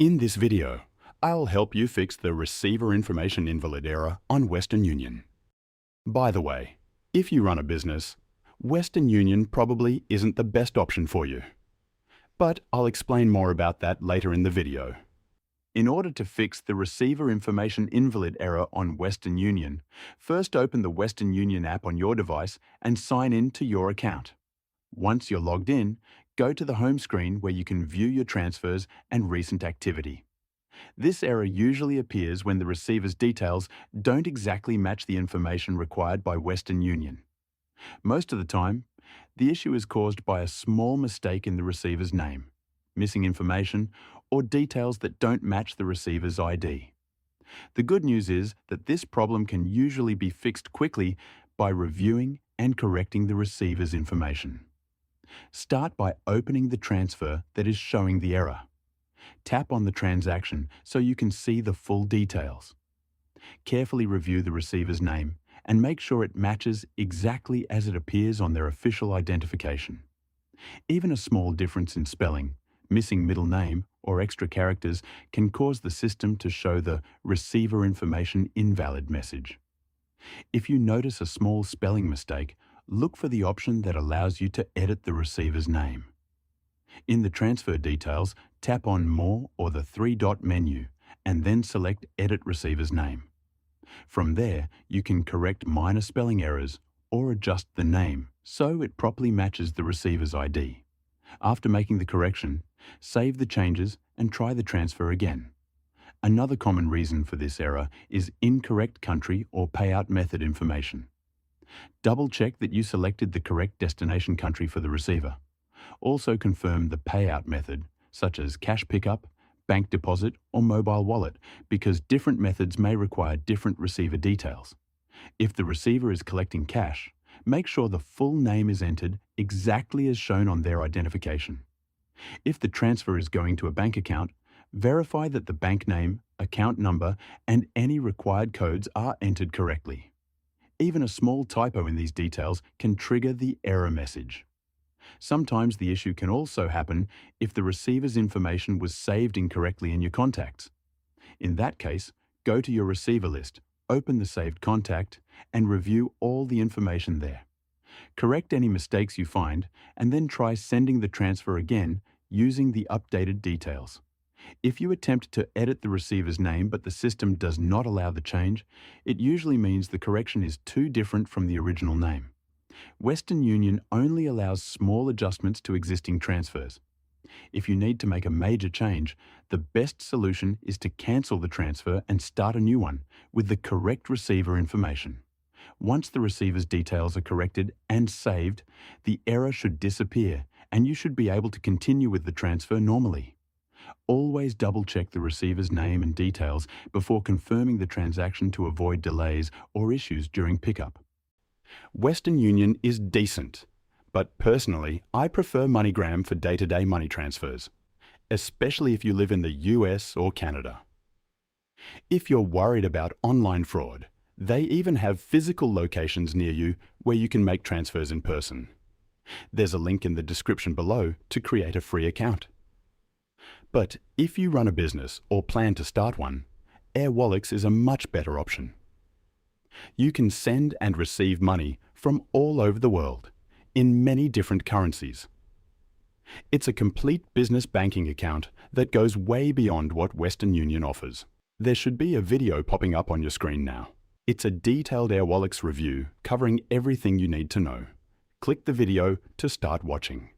In this video, I'll help you fix the Receiver Information Invalid error on Western Union. By the way, if you run a business, Western Union probably isn't the best option for you. But I'll explain more about that later in the video. In order to fix the Receiver Information Invalid error on Western Union, first open the Western Union app on your device and sign in to your account. Once you're logged in, go to the home screen where you can view your transfers and recent activity. This error usually appears when the receiver's details don't exactly match the information required by Western Union. Most of the time, the issue is caused by a small mistake in the receiver's name, missing information, or details that don't match the receiver's ID. The good news is that this problem can usually be fixed quickly by reviewing and correcting the receiver's information. Start by opening the transfer that is showing the error. Tap on the transaction so you can see the full details. Carefully review the receiver's name and make sure it matches exactly as it appears on their official identification. Even a small difference in spelling, missing middle name, or extra characters can cause the system to show the Receiver Information Invalid message. If you notice a small spelling mistake, look for the option that allows you to edit the receiver's name. In the transfer details, tap on More or the three-dot menu and then select Edit Receiver's Name. From there, you can correct minor spelling errors or adjust the name so it properly matches the receiver's ID. After making the correction, save the changes and try the transfer again. Another common reason for this error is incorrect country or payout method information. Double-check that you selected the correct destination country for the receiver. Also confirm the payout method, such as cash pickup, bank deposit, or mobile wallet, because different methods may require different receiver details. If the receiver is collecting cash, make sure the full name is entered exactly as shown on their identification. If the transfer is going to a bank account, verify that the bank name, account number, and any required codes are entered correctly. Even a small typo in these details can trigger the error message. Sometimes the issue can also happen if the receiver's information was saved incorrectly in your contacts. In that case, go to your receiver list, open the saved contact, and review all the information there. Correct any mistakes you find, and then try sending the transfer again using the updated details. If you attempt to edit the receiver's name but the system does not allow the change, it usually means the correction is too different from the original name. Western Union only allows small adjustments to existing transfers. If you need to make a major change, the best solution is to cancel the transfer and start a new one with the correct receiver information. Once the receiver's details are corrected and saved, the error should disappear and you should be able to continue with the transfer normally. Always double-check the receiver's name and details before confirming the transaction to avoid delays or issues during pickup. Western Union is decent, but personally, I prefer MoneyGram for day-to-day money transfers, especially if you live in the US or Canada. If you're worried about online fraud, they even have physical locations near you where you can make transfers in person. There's a link in the description below to create a free account. But if you run a business or plan to start one, Airwallex is a much better option. You can send and receive money from all over the world, in many different currencies. It's a complete business banking account that goes way beyond what Western Union offers. There should be a video popping up on your screen now. It's a detailed Airwallex review covering everything you need to know. Click the video to start watching.